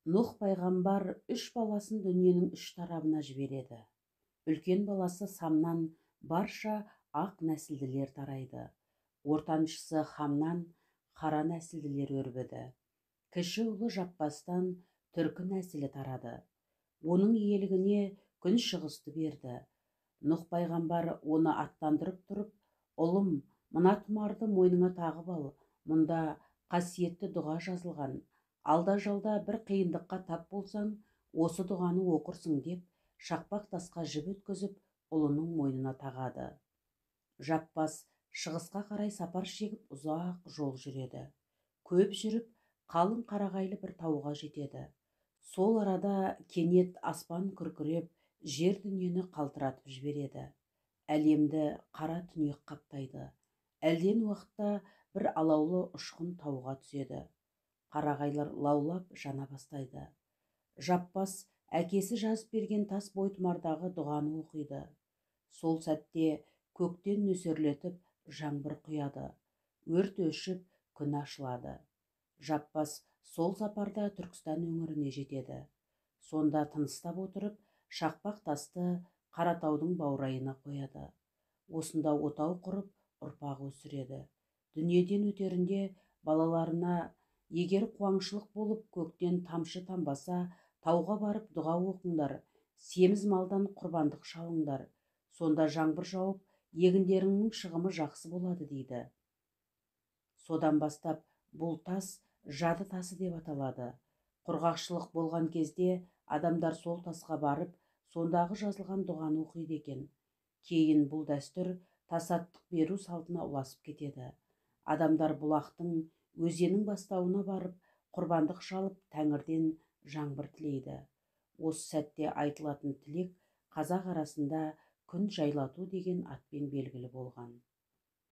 Нұх пайғамбар үш баласын дүниенің үш тарабына жібереді. Үлкен баласы Самнан барша ақ нәсілділер тарайды. Ортаншысы Хамнан қара нәсілділер өрбіді. Кіші ұлы Жаппастан түркі нәсілі тарады. Оның иелігіне күн шығысты берді. Нұх пайғамбар оны аттандырып тұрып, «Ұлым, мына тұмарды мойныңа тағып ал, мұнда қасиетті дұға жазылған. Алда жалда бір қиындыққа тап болсаң, осы дұғаны оқырсың» деп, шақпақ тасқа жіп өткізіп, ұлының мойнына тағады. Жаппас шығысқа қарай сапар шегіп ұзақ жол жүреді. Көп жүріп, қалың қарағайлы бір тауға жетеді. Сол арада кенет аспан күркіреп, жер дүниені қалтыратып жібереді. Әлемді қара түнек қаптайды. Әлден уақытта бір алаулы ұшқын тауға түседі. Қарағайлар лаулап жана бастайды. Жаппас әкесі жазып берген тас бойтұмардағы дұғаны оқиды. Сол сәтте көктен нөсерлетіп жаңбыр құяды. Өрт өшіп, күн ашылады. Жаппас сол сапарда Түркістан өңіріне жетеді. Сонда тыныстап отырып, шақпақ тасты Қаратаудың баурайына қояды. Осында отау құрып, ұрпақ өсіреді. Дүниеден өтерінде балаларына: «Егер қуаңшылық болып көктен тамшы тамбаса, тауға барып дұға оқыңдар, семіз малдан құрбандық шалыңдар. Сонда жаңбыр жауып, егіндеріңнің шығымы жақсы болады» дейді. Содан бастап бұл тас жады тасы деп аталады. Құрғақшылық болған кезде адамдар сол тасқа барып, сондағы жазылған дұғаны оқиды екен. Кейін бұл дәстүр тасаттық беру салтына ұласып кетеді. Адамдар бұлақтың, өзеннің бастауына барып, құрбандық шалып, Тәңірден жаңбыр тілейді. Осы сәтте айтылатын тілек қазақ арасында күн жайлату деген атпен белгілі болған.